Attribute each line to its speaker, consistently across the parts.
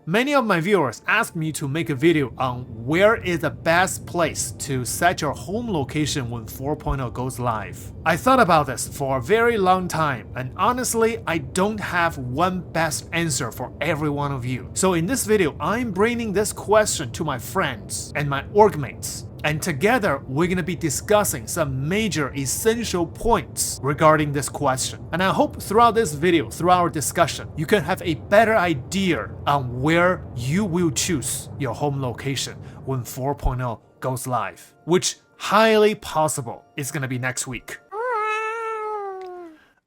Speaker 1: Many of my viewers asked me to make a video on where is the best place to set your home location when 4.0 goes live. I thought about this for a very long time, and honestly, I don't have one best answer for every one of you. So in this video, I'm bringing this question to my friends and my org mates. And together, we're gonna be discussing some major essential points regarding this question. And I hope throughout this video, through our discussion, you can have a better idea on where you will choose your home location when 4.0 goes live, which highly possible is gonna be next week.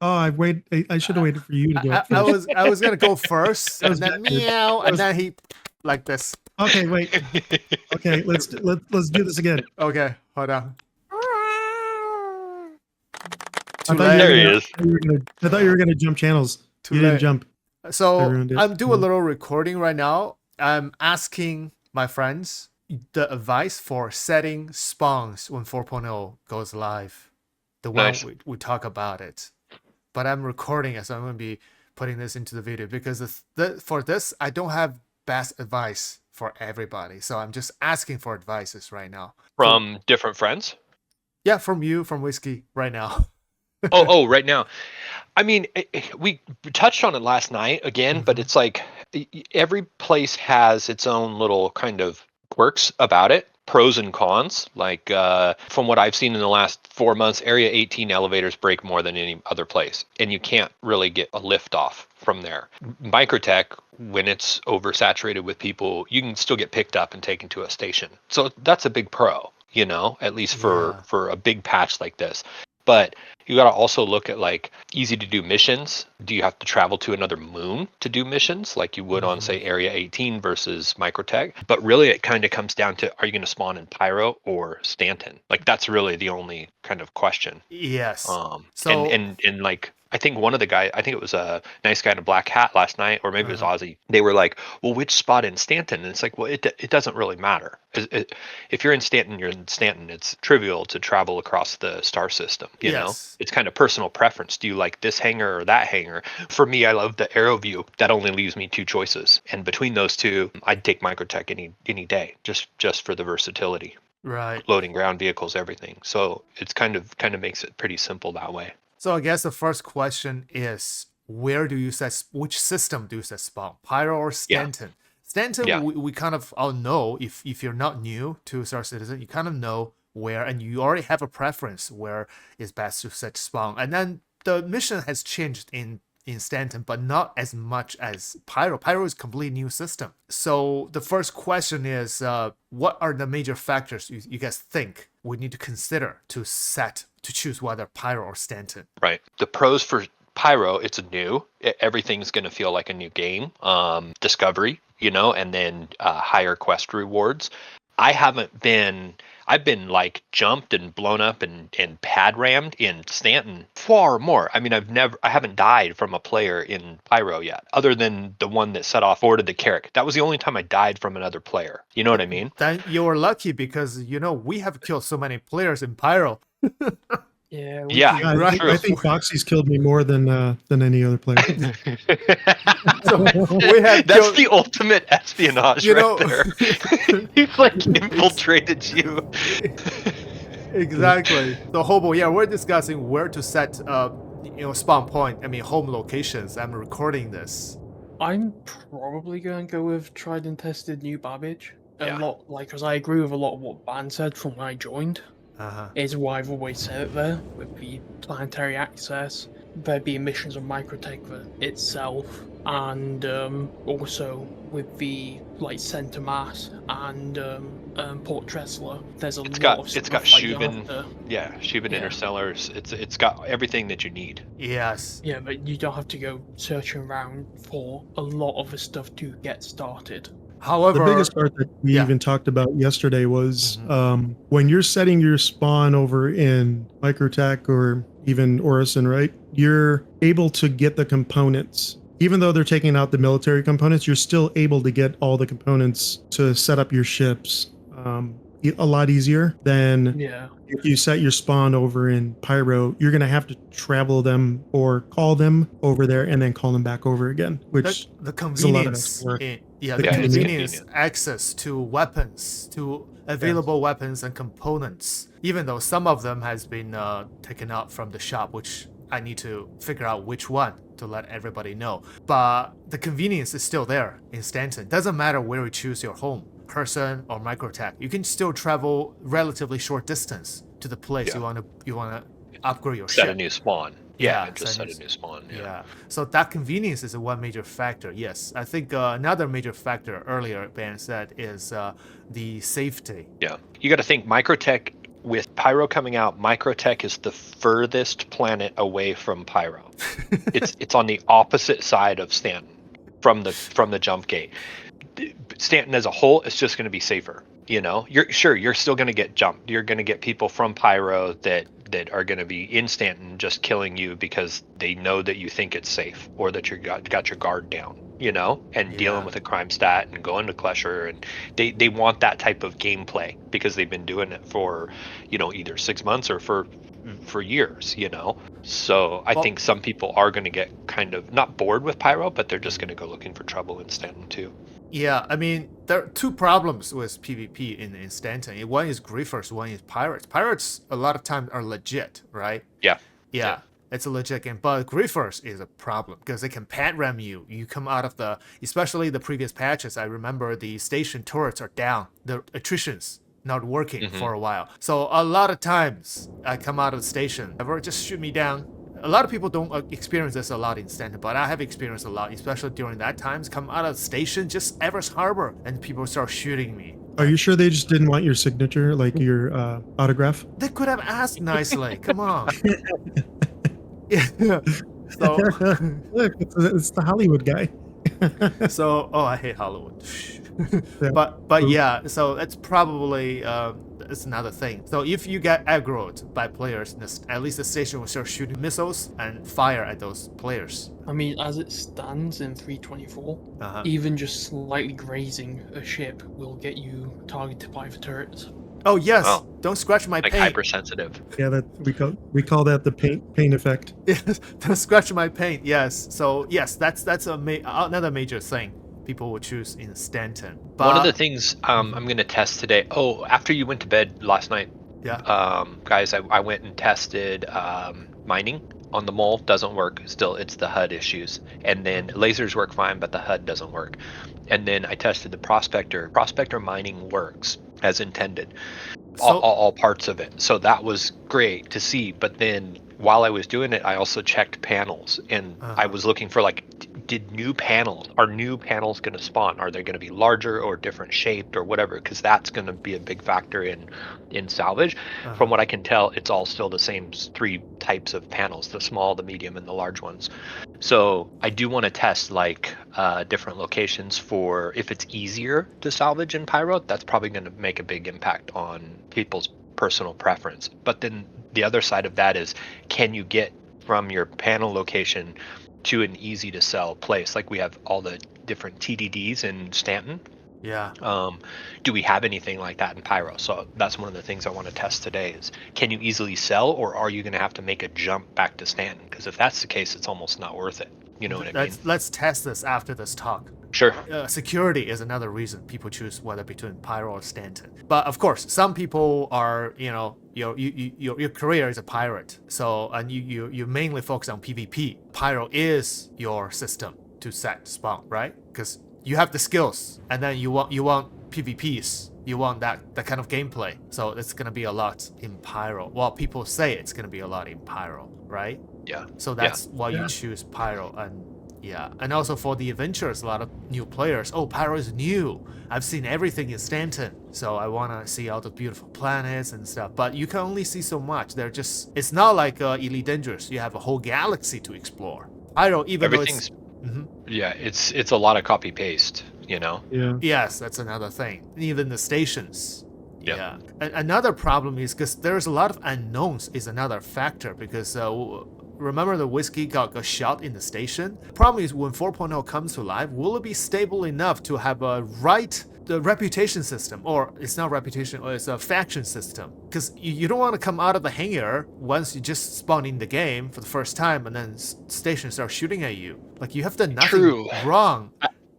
Speaker 2: Oh, I should have waited for you to go first.
Speaker 1: I was gonna go first, and then meow, and then he like this.
Speaker 2: Okay, wait. Okay, let's do this again.
Speaker 1: Okay, hold on.
Speaker 3: There he is.
Speaker 2: I thought you were gonna jump channels. You didn't jump.
Speaker 1: So I'm doing a little recording right now. I'm asking my friends the advice for setting spawns when 4.0 goes live. The one we talk about it. But I'm recording it, so I'm going to be putting this into the video because for this, I don't have best advice for everybody. So I'm just asking for advices right now.
Speaker 3: From different friends?
Speaker 1: Yeah, from you, from Whiskey, right now.
Speaker 3: oh, right now. I mean, we touched on it last night again, but it's like every place has its own little kind of quirks about it. Pros and cons, like from what I've seen in the last 4 months, Area 18 elevators break more than any other place, and you can't really get a lift off from there. Microtech, when it's oversaturated with people, you can still get picked up and taken to a station. So that's a big pro, you know, at least for a big patch like this. But you got to also look at like easy to do missions. Do you have to travel to another moon to do missions like you would on, say, Area 18 versus Microtech? But really, it kind of comes down to, are you going to spawn in Pyro or Stanton? Like, that's really the only kind of question.
Speaker 1: Yes.
Speaker 3: So and like, I think one of the guys, I think it was a nice guy in a black hat last night, or maybe it was Aussie. They were like, well, which spot in Stanton? And it's like, well, it doesn't really matter. If you're in Stanton, you're in Stanton. It's trivial to travel across the star system, you know? It's kind of personal preference. Do you like this hangar or that hangar? For me, I love the aero view. That only leaves me two choices. And between those two, I'd take Microtech any day, just for the versatility.
Speaker 1: Right.
Speaker 3: Loading ground vehicles, everything. So it's kind of makes it pretty simple that way.
Speaker 1: So I guess the first question is, where do you set, which system do you set spawn? Pyro or Stanton? Yeah. Stanton, we kind of all know, if you're not new to Star Citizen, you kind of know where, and you already have a preference where it's best to set spawn. And then the mission has changed in Stanton, but not as much as Pyro. Pyro is a completely new system. So the first question is, what are the major factors you guys think we need to consider to choose whether Pyro or Stanton?
Speaker 3: Right. The pros for Pyro, it's new. Everything's going to feel like a new game. Discovery, you know, and then higher quest rewards. I've been like jumped and blown up and pad rammed in Stanton far more. I mean, I haven't died from a player in Pyro yet, other than the one that set off boarded the Carrack. That was the only time I died from another player. You know what I mean?
Speaker 1: Then you're lucky because, you know, we have killed so many players in Pyro.
Speaker 2: I think Foxy's killed me more than any other player.
Speaker 1: So
Speaker 3: that's the ultimate espionage, you know, right there. He's like infiltrated you.
Speaker 1: Exactly. So Hobo, we're discussing where to set spawn point. I mean, home locations. I'm recording this.
Speaker 4: I'm probably going to go with tried and tested New Babbage. A lot, like, because I agree with a lot of what Ban said from when I joined. Is why I've always said it there, with the planetary access, there being missions on Microtech itself, and also with the like center mass and Port Tressler. There's a lot of stuff.
Speaker 3: It's got Shubin, Shubin Interstellars. It's got everything that you need.
Speaker 1: Yes.
Speaker 4: Yeah, but you don't have to go searching around for a lot of the stuff to get started.
Speaker 1: However,
Speaker 2: the biggest part that we even talked about yesterday was when you're setting your spawn over in Microtech or even Orison, right? You're able to get the components. Even though they're taking out the military components, you're still able to get all the components to set up your ships a lot easier than if you set your spawn over in Pyro. You're going to have to travel them or call them over there and then call them back over again, which
Speaker 1: the convenience Yeah, the
Speaker 3: Yeah, it's
Speaker 1: convenience,
Speaker 3: convenient.
Speaker 1: access to weapons, to available weapons and components. Even though some of them has been taken out from the shop, which I need to figure out which one to let everybody know. But the convenience is still there in Stanton. Doesn't matter where you choose your home, person or microtech. You can still travel relatively short distance to the place
Speaker 3: Yeah.
Speaker 1: you wanna upgrade your
Speaker 3: Set a
Speaker 1: ship.
Speaker 3: new spawn.
Speaker 1: Yeah,
Speaker 3: Just set a new spawn.
Speaker 1: Yeah. So that convenience is one major factor. Yes, I think another major factor earlier Ben said is the safety.
Speaker 3: Yeah. You got to think Microtech with Pyro coming out. Microtech is the furthest planet away from Pyro. it's on the opposite side of Stanton from the jump gate. Stanton as a whole is just going to be safer. You know, you're still going to get jumped. You're going to get people from Pyro that are going to be in Stanton just killing you because they know that you think it's safe or that you got your guard down, you know, and dealing with a crime stat and going to Klesher, and they want that type of gameplay because they've been doing it for, you know, either 6 months or for years, you know. So I think some people are going to get kind of not bored with Pyro, but they're just going to go looking for trouble in Stanton too.
Speaker 1: Yeah, I mean, there are two problems with PvP in Stanton. One is griefers, one is pirates. Pirates, a lot of times, are legit, right? Yeah, it's a legit game. But griefers is a problem because they can pad ram you. You come out of especially the previous patches, I remember the station turrets are down. The attrition's not working for a while. So a lot of times, I come out of the station, ever just shoot me down. A lot of people don't experience this a lot in Stanton, but I have experienced a lot, especially during that times. Come out of the station, just Everest Harbor, and people start shooting me.
Speaker 2: Are you sure they just didn't want your signature, like your autograph?
Speaker 1: They could have asked nicely. Come on. Yeah. So,
Speaker 2: Look, it's the Hollywood guy.
Speaker 1: I hate Hollywood. But yeah, so it's probably it's another thing. So if you get aggroed by players, at least the station will start shooting missiles and fire at those players.
Speaker 4: I mean, as it stands in 324, even just slightly grazing a ship will get you targeted by the turrets.
Speaker 1: Oh yes, don't scratch my
Speaker 3: like
Speaker 1: paint.
Speaker 3: Hypersensitive.
Speaker 2: Yeah, that we call that the paint effect.
Speaker 1: Yes, don't scratch my paint. Yes, so yes, that's another major thing people will choose in Stanton. But
Speaker 3: one of the things I'm going to test today. Oh, after you went to bed last night, guys, I went and tested mining on the mole. Doesn't work. Still, it's the HUD issues. And then lasers work fine, but the HUD doesn't work. And then I tested the prospector. Prospector mining works as intended. All parts of it. So that was great to see. But then while I was doing it, I also checked panels, and I was looking for like, are new panels going to spawn? Are they going to be larger or different shaped or whatever? Because that's going to be a big factor in salvage. From what I can tell, it's all still the same 3 types of panels: the small, the medium, and the large ones. So I do want to test like different locations for if it's easier to salvage in Pyro. That's probably going to make a big impact on people's personal preference. But then the other side of that is, can you get from your panel location to an easy to sell place? Like we have all the different TDDs in Stanton.
Speaker 1: Yeah.
Speaker 3: Do we have anything like that in Pyro? So that's one of the things I want to test today is, can you easily sell, or are you going to have to make a jump back to Stanton? Because if that's the case, it's almost not worth it. You know what I mean?
Speaker 1: Let's test this after this talk.
Speaker 3: Sure.
Speaker 1: Security is another reason people choose whether between Pyro or Stanton. But of course, some people are, you know, your career is a pirate, so and you mainly focus on PvP. Pyro is your system to set spawn, right? Because you have the skills, and then you want PvPs. You want that kind of gameplay. So it's gonna be a lot in Pyro. Well, people say it's gonna be a lot in Pyro, right?
Speaker 3: Yeah.
Speaker 1: So that's why you choose Pyro. And also for the adventures, a lot of new players. Oh, Pyro is new. I've seen everything in Stanton, so I want to see all the beautiful planets and stuff. But you can only see so much. It's not like Elite Dangerous. You have a whole galaxy to explore. Pyro, even
Speaker 3: everything's,
Speaker 1: though
Speaker 3: it's a lot of copy paste, you know.
Speaker 2: Yeah.
Speaker 1: Yes, that's another thing. Even the stations.
Speaker 3: Yep.
Speaker 1: Yeah. Another problem is because there's a lot of unknowns is another factor because remember the whiskey got shot in the station? Problem is when 4.0 comes to life, will it be stable enough to have the reputation system, or it's not reputation, or it's a faction system? Because you don't want to come out of the hangar once you just spawn in the game for the first time and then stations start shooting at you. Like you have done nothing wrong.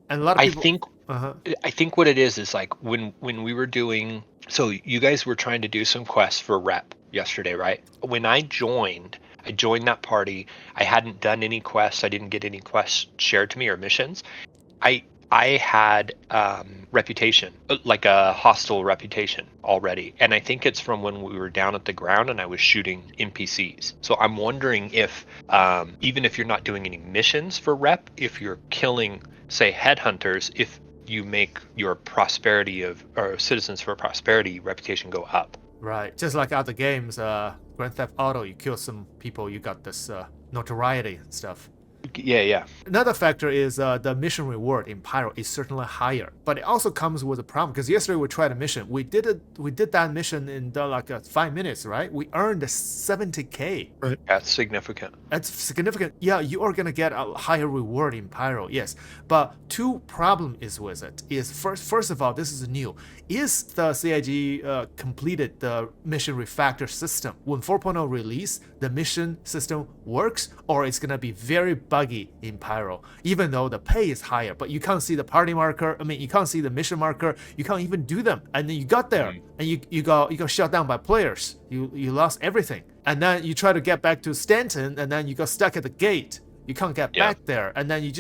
Speaker 1: And a lot of people,
Speaker 3: I think what it is like when we were doing. So you guys were trying to do some quests for rep yesterday, right? When I joined that party. I hadn't done any quests. I didn't get any quests shared to me or missions. I had reputation, like a hostile reputation already, and I think it's from when we were down at the ground and I was shooting NPCs. So I'm wondering if even if you're not doing any missions for rep, if you're killing, say, headhunters, if you make your prosperity or citizens for prosperity reputation go up.
Speaker 1: Right, just like other games, Grand Theft Auto, you kill some people, you got this notoriety and stuff.
Speaker 3: Yeah.
Speaker 1: Another factor is the mission reward in Pyro is certainly higher, but it also comes with a problem because yesterday we tried a mission. We did that mission in 5 minutes, right? We earned 70k.
Speaker 2: Right.
Speaker 3: That's significant.
Speaker 1: That's significant. Yeah, you are gonna get a higher reward in Pyro, yes. But two problem is with it. Is first of all, this is new. Is the CIG completed the mission refactor system? When 4.0 release, the mission system works, or it's gonna be very buggy in Pyro, even though the pay is higher, but you can't see the party marker. I mean, you can't see the mission marker. You can't even do them, and then you got there, and you got shut down by players. You lost everything, and then you try to get back to Stanton, and then you got stuck at the gate. You can't get back there, and then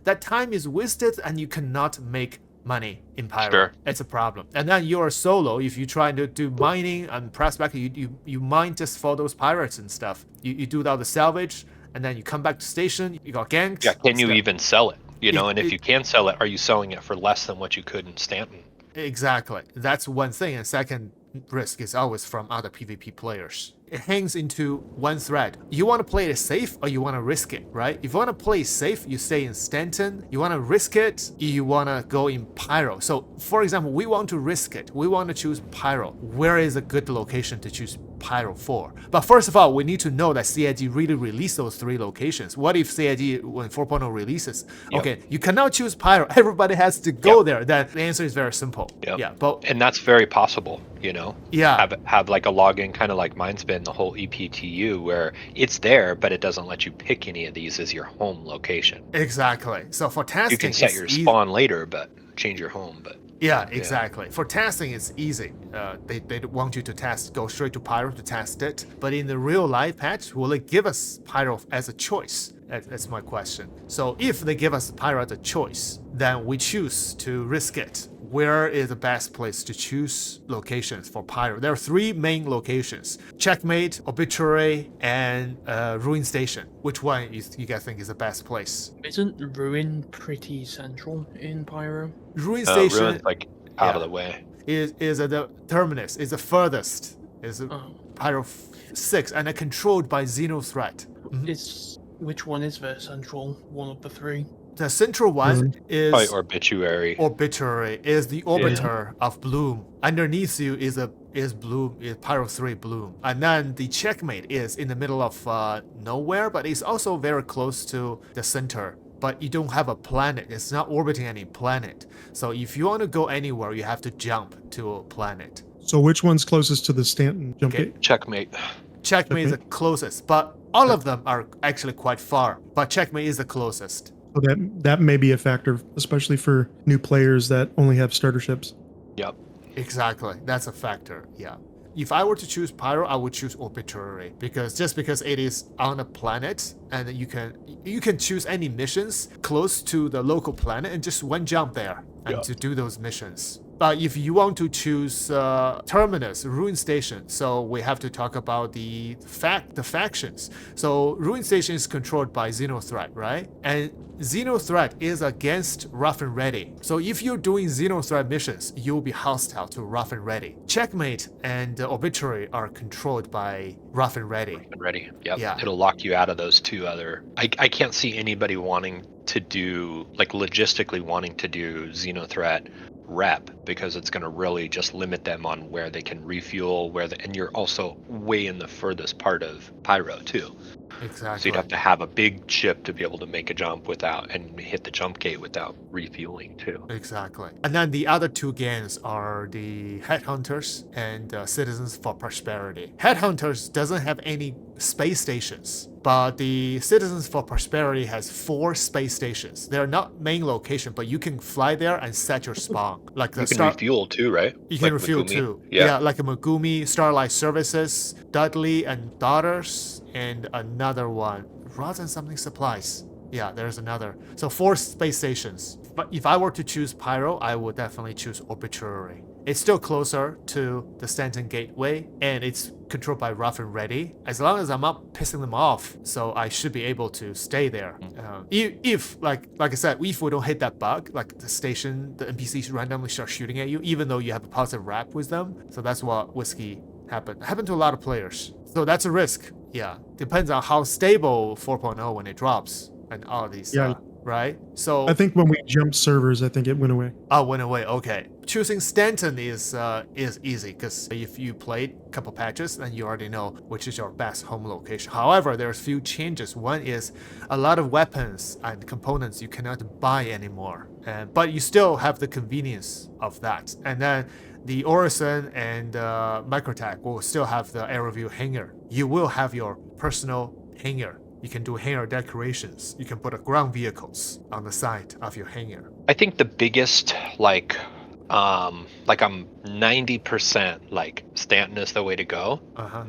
Speaker 1: that time is wasted, and you cannot make money in Pyro.
Speaker 3: Sure.
Speaker 1: It's a problem. And then you're solo. If you try to do mining and prospect, you mine just for those pirates and stuff. You do all the salvage, and then you come back to station. You got ganked.
Speaker 3: Yeah, can you even sell it? And if you can sell it, are you selling it for less than what you could in Stanton?
Speaker 1: Exactly. That's one thing. And second risk is always from other PvP players. It hangs into one thread. You want to play it safe or you want to risk it, right? If you want to play safe, you stay in Stanton. You want to risk it, you want to go in Pyro. So, for example, we want to risk it. We want to choose Pyro. Where is a good location to choose Pyro for? But first of all, we need to know that CIG really released those 3 locations. What if CIG, when 4.0 releases, okay, you cannot choose Pyro. Everybody has to go there. That the answer is very simple. Yeah,
Speaker 3: and that's very possible.
Speaker 1: Yeah,
Speaker 3: have like a login, kind of like mine's been the whole EPTU, where it's there, but it doesn't let you pick any of these as your home location.
Speaker 1: Exactly. So for testing,
Speaker 3: you can set your spawn later, but change your home. But
Speaker 1: yeah, exactly. For testing, it's easy. They want you to go straight to Pyro to test it. But in the real life patch, will it give us Pyro as a choice? That's my question. So if they give us Pyro as a choice, then we choose to risk it. Where is the best place to choose locations for Pyro? There are 3 main locations: Checkmate, Obituary, and Ruin Station. Which one you guys think is the best place?
Speaker 4: Isn't Ruin pretty central in Pyro?
Speaker 1: Ruin Station,
Speaker 3: Ruin's like out of the way.
Speaker 1: Is the terminus, is the furthest, is Pyro 6, and controlled by Xeno threat.
Speaker 4: Which one is the central one of the 3?
Speaker 1: The central one is
Speaker 3: probably Obituary.
Speaker 1: Obituary is the orbiter of Bloom. Underneath you is Bloom, is Pyro 3 Bloom. And then the Checkmate is in the middle of nowhere, but it's also very close to the center. But you don't have a planet. It's not orbiting any planet. So if you want to go anywhere, you have to jump to a planet.
Speaker 2: So which one's closest to the Stanton jump gate?
Speaker 3: Checkmate.
Speaker 1: Checkmate is the closest, but all of them are actually quite far. But Checkmate is the closest.
Speaker 2: So that may be a factor, especially for new players that only have starter ships.
Speaker 3: Yep.
Speaker 1: Exactly. That's a factor. Yeah. If I were to choose Pyro, I would choose Obituary because it is on a planet and you can choose any missions close to the local planet and just one jump there and to do those missions. But if you want to choose Terminus, Ruin Station, so we have to talk about the factions. So Ruin Station is controlled by Xenothreat, right? And Xenothreat is against Rough and Ready. So if you're doing Xenothreat missions, you'll be hostile to Rough and Ready. Checkmate and Obituary are controlled by Rough and Ready.
Speaker 3: Rough and Ready, yep.
Speaker 1: Yeah.
Speaker 3: It'll lock you out of those 2 other... I can't see anybody wanting to do, like logistically wanting to do Xenothreat rep, because it's going to really just limit them on where they can refuel, and you're also way in the furthest part of Pyro too.
Speaker 1: Exactly.
Speaker 3: So you'd have to have a big ship to be able to make a jump and hit the jump gate without refueling too.
Speaker 1: Exactly. And then the other 2 games are the Headhunters and Citizens for Prosperity. Headhunters doesn't have any space stations. But the Citizens for Prosperity has 4 space stations. They're not main location, but you can fly there and set your spawn. Like the
Speaker 3: You can refuel too, right?
Speaker 1: You can
Speaker 3: Like
Speaker 1: refuel
Speaker 3: Megumi?
Speaker 1: too.
Speaker 3: Yeah.
Speaker 1: Like a Megumi, Starlight Services, Dudley and Daughters, and another one. Rods and something supplies. Yeah, there's another. So 4 space stations. But if I were to choose Pyro, I would definitely choose Arbitrary. It's still closer to the Stanton Gateway, and it's controlled by Rough and Ready. As long as I'm not pissing them off, so I should be able to stay there. If like I said, if we don't hit that bug, like the NPCs randomly start shooting at you, even though you have a positive rap with them. So that's what Whiskey happened. Happened to a lot of players. So that's a risk. Yeah, depends on how stable 4.0 when it drops and all of these.
Speaker 2: Yeah.
Speaker 1: Right? So
Speaker 2: I think when we jumped servers, I think it went away.
Speaker 1: Oh, went away. Okay. Choosing Stanton is easy because if you played a couple patches, then you already know which is your best home location. However, there's few changes. One is a lot of weapons and components you cannot buy anymore, but you still have the convenience of that. And then the Orison and Microtech will still have the aero view hangar. You will have your personal hangar. You can do hangar decorations. You can put ground vehicles on the side of your hangar.
Speaker 3: I think the biggest I'm 90% like Stanton is the way to go.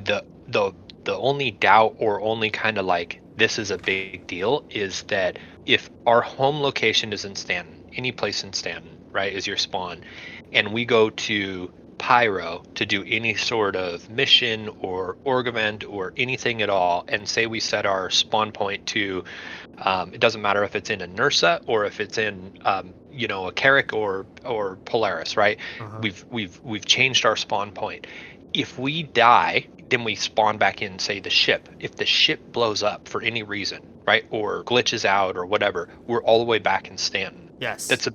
Speaker 3: The only doubt or only kind of like this is a big deal is that if our home location is in Stanton, any place in Stanton, right, is your spawn, and we go to Pyro to do any sort of mission or org event or anything at all, and say we set our spawn point to it doesn't matter if it's in a Nursa or if it's in a Carrick or Polaris, right? We've changed our spawn point. If we die, then we spawn back in, say, the ship. If the ship blows up for any reason, right, or glitches out or whatever, we're all the way back in Stanton.
Speaker 1: Yes.
Speaker 3: That's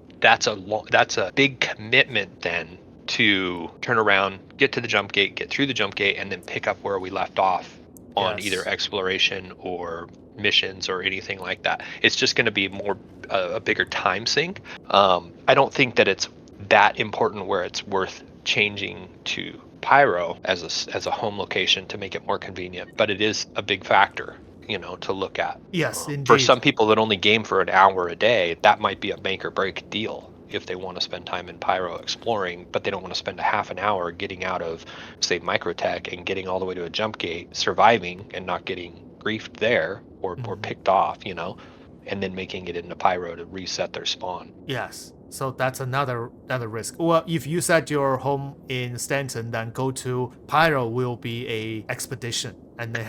Speaker 3: a big commitment then to turn around, get to the jump gate, get through the jump gate, and then pick up where we left off on either exploration or missions or anything like that. It's just going to be more a bigger time sink. I don't think that it's that important where it's worth changing to Pyro as a home location to make it more convenient, but it is a big factor, to look at.
Speaker 1: Yes, indeed.
Speaker 3: For some people that only game for an hour a day, that might be a make or break deal if they want to spend time in Pyro exploring, but they don't want to spend a half an hour getting out of, say, Microtech and getting all the way to a jump gate, surviving and not getting griefed there or picked off, and then making it into Pyro to reset their spawn.
Speaker 1: Yes. So that's another risk. Well, if you set your home in Stanton, then go to Pyro will be a expedition, and it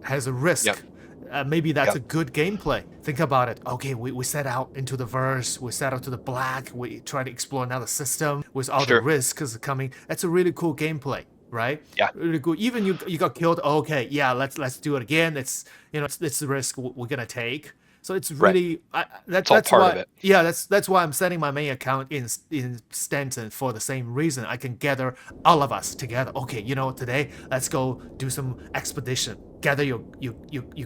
Speaker 1: has a risk.
Speaker 3: Yep.
Speaker 1: Maybe that's a good gameplay. Think about it. Okay, we set out into the verse, we set out to the black, we try to explore another system with all the risks coming. That's a really cool gameplay, right?
Speaker 3: Yeah.
Speaker 1: Really cool. Even you got killed. Okay, yeah, let's do it again. It's the risk we're gonna take. So it's really that's
Speaker 3: all part
Speaker 1: why
Speaker 3: of it.
Speaker 1: Yeah, that's why I'm setting my main account in Stanton for the same reason. I can gather all of us together. Okay, today let's go do some expedition. Gather your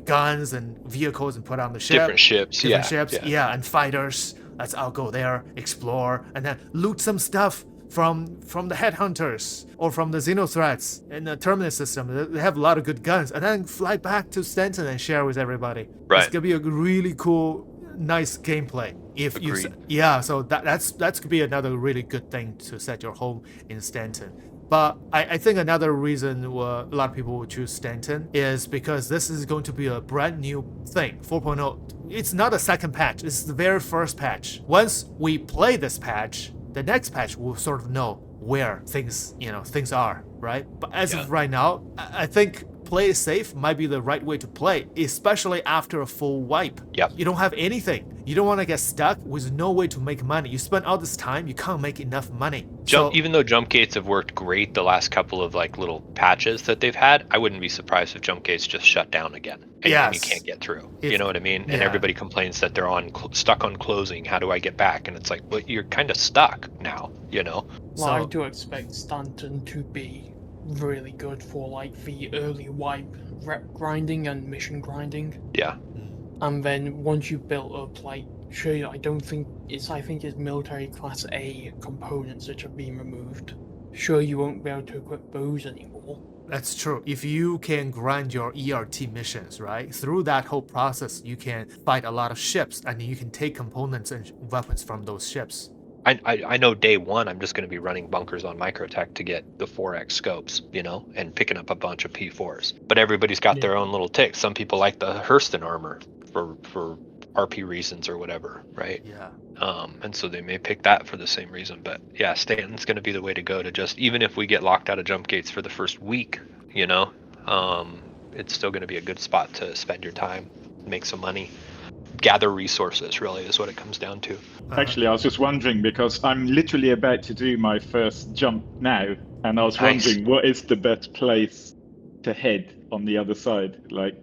Speaker 1: guns and vehicles and put on the ship.
Speaker 3: Different ships,
Speaker 1: and fighters. Let's all go there, explore, and then loot some stuff from the headhunters or from the xenothreats in the terminus system. They have a lot of good guns, and then fly back to Stanton and share with everybody.
Speaker 3: Right.
Speaker 1: It's gonna be a really cool, nice gameplay. So that's could be another really good thing to set your home in Stanton. But I think another reason a lot of people would choose Stanton is because this is going to be a brand new thing, 4.0. It's not a second patch. It's the very first patch. Once we play this patch, the next patch will sort of know where things are, right? But as of right now, I think play it safe might be the right way to play, especially after a full wipe.
Speaker 3: Yep.
Speaker 1: You don't have anything. You don't want to get stuck with no way to make money. You spend all this time, you can't make enough money.
Speaker 3: Even though jump gates have worked great the last couple of little patches that they've had, I wouldn't be surprised if jump gates just shut down again and you can't get through. You know what I mean? And everybody complains that they're stuck on closing. How do I get back? And it's like, well, you're kind of stuck now,
Speaker 4: Well, I do expect Stanton to be really good for the early wipe rep grinding and mission grinding.
Speaker 3: Yeah.
Speaker 4: And then once you've built up I think it's military class A components which have been removed. Sure, you won't be able to equip bows anymore,
Speaker 1: That's true. If you can grind your ERT missions, right, through that whole process, you can fight a lot of ships, and you can take components and weapons from those ships.
Speaker 3: I know day one I'm just going to be running bunkers on Microtech to get the 4x scopes, and picking up a bunch of P4s. But everybody's got their own little ticks. Some people like the Hurston armor for RP reasons or whatever, right?
Speaker 1: Yeah.
Speaker 3: And so they may pick that for the same reason. But yeah, Stanton's going to be the way to go to just, even if we get locked out of jump gates for the first week, it's still going to be a good spot to spend your time, make some money, gather resources, really is what it comes down to.
Speaker 5: Actually, I was just wondering, because I'm literally about to do my first jump now, and I was wondering what is the best place to head on the other side? Like,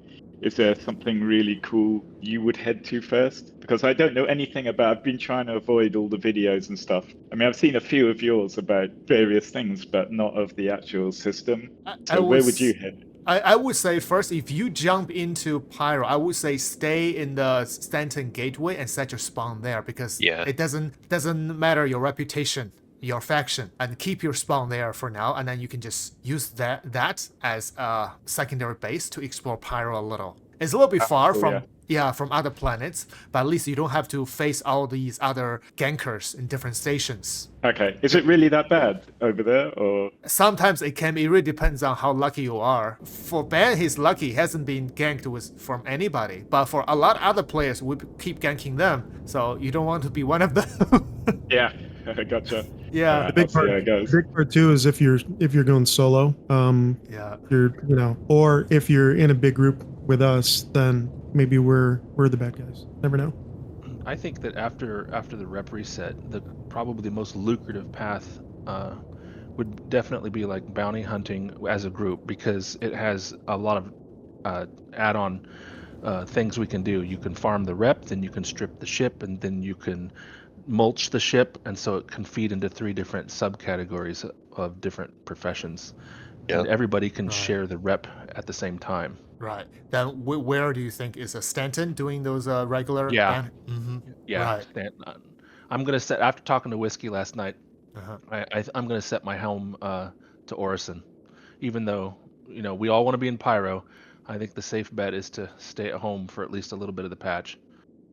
Speaker 5: is there something really cool you would head to first? Because I don't know anything about, I've been trying to avoid all the videos and stuff. I mean, I've seen a few of yours about various things, but not of the actual system. So where would you head?
Speaker 1: I would say first, if you jump into Pyro, I would say stay in the Stanton Gateway and set your spawn there, because it doesn't matter your reputation, your faction, and keep your spawn there for now, and then you can just use that as a secondary base to explore Pyro a little. It's a little bit far from other planets, but at least you don't have to face all these other gankers in different stations.
Speaker 5: Okay, is it really that bad over there, or?
Speaker 1: Sometimes it can be. It really depends on how lucky you are. For Ben, he's lucky. He hasn't been ganked from anybody. But for a lot of other players, we keep ganking them. So you don't want to be one of them.
Speaker 5: Yeah, gotcha.
Speaker 1: Yeah,
Speaker 2: the big part too is if you're going solo. Or if you're in a big group with us, then maybe we're the bad guys. Never know.
Speaker 6: I think that after the rep reset, probably the most lucrative path would definitely be like bounty hunting as a group, because it has a lot of add-on things we can do. You can farm the rep, then you can strip the ship, and then you can mulch the ship, and so it can feed into 3 different subcategories of different professions. And everybody can share the rep at the same time.
Speaker 1: Right. Then where do you think is a Stanton doing those regular?
Speaker 6: Yeah.
Speaker 1: Yeah. Right.
Speaker 6: Stanton. I'm gonna set, after talking to Whiskey last night. I'm gonna set my home to Orison, even though we all want to be in Pyro. I think the safe bet is to stay at home for at least a little bit of the patch.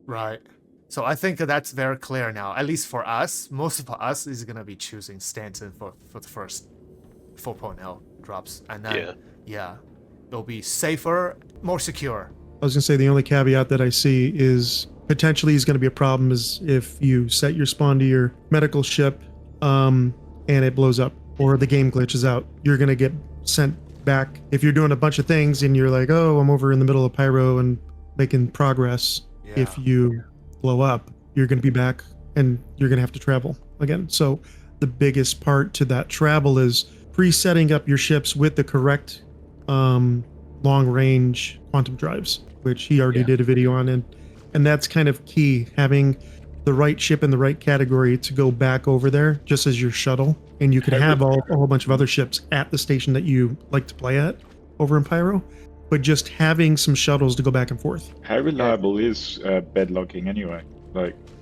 Speaker 1: Right. So I think that's very clear now. At least for us, most of us is gonna be choosing Stanton for the first 4.0 drops, and then it'll be safer, more secure.
Speaker 2: I was gonna say the only caveat that I see is potentially is gonna be a problem is if you set your spawn to your medical ship, and it blows up or the game glitches out, you're gonna get sent back. If you're doing a bunch of things and you're like, oh, I'm over in the middle of Pyro and making progress, if you blow up, you're gonna be back and you're gonna have to travel again. So the biggest part to that travel is pre-setting up your ships with the correct long-range quantum drives, which he already did a video on, and that's kind of key, having the right ship in the right category to go back over there just as your shuttle, and you can have a whole bunch of other ships at the station that you like to play at over in Pyro, but just having some shuttles to go back and forth.
Speaker 5: How reliable is bed logging anyway,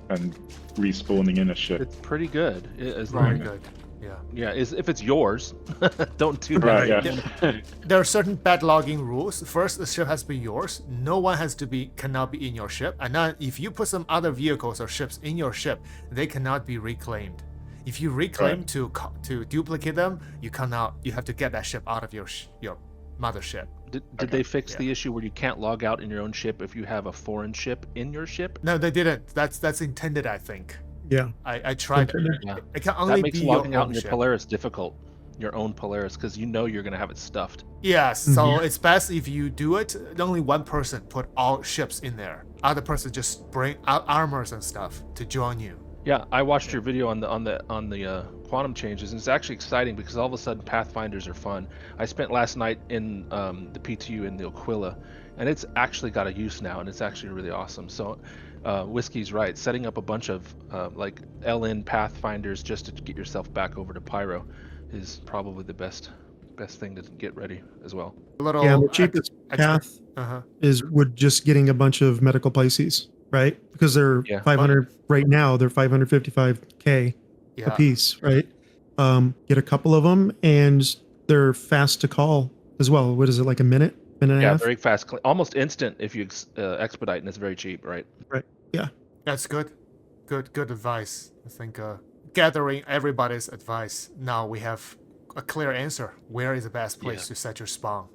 Speaker 5: and respawning in a ship?
Speaker 6: It's pretty good, as long
Speaker 1: Very good.
Speaker 6: Yeah, if it's yours, don't do that.
Speaker 5: Right,
Speaker 1: There are certain bed logging rules. First, the ship has to be yours. No one cannot be in your ship. And then if you put some other vehicles or ships in your ship, they cannot be reclaimed. If you reclaim to duplicate them, you cannot. You have to get that ship out of your mothership.
Speaker 6: Did they fix the issue where you can't log out in your own ship if you have a foreign ship in your ship?
Speaker 1: No, they didn't. That's intended, I think.
Speaker 2: Yeah,
Speaker 1: I tried.
Speaker 6: Yeah.
Speaker 1: It can only
Speaker 6: that makes
Speaker 1: be
Speaker 6: logging
Speaker 1: your
Speaker 6: out in your
Speaker 1: ship.
Speaker 6: Polaris difficult. Your own Polaris, because you're gonna have it stuffed.
Speaker 1: Yes, so it's best if you do it. Only one person put all ships in there. Other person just bring out armors and stuff to join you.
Speaker 6: Yeah, I watched your video on the quantum changes, and it's actually exciting because all of a sudden Pathfinders are fun. I spent last night in the PTU in the Aquila, and it's actually got a use now, and it's actually really awesome. So. Whiskey's right. Setting up a bunch of like LN Pathfinders just to get yourself back over to Pyro is probably the best thing to get ready as well.
Speaker 2: The cheapest path would just getting a bunch of medical Pisces, right? Because they're 500 right now. They're 555k a piece, right? Get a couple of them, and they're fast to call as well. What is it, like a minute and a
Speaker 6: Yeah,
Speaker 2: half?
Speaker 6: very fast, almost instant if you expedite, and it's very cheap, right?
Speaker 2: Right. Yeah.
Speaker 1: That's good. Good advice. I think gathering everybody's advice. Now we have a clear answer. Where is the best place to set your spawn?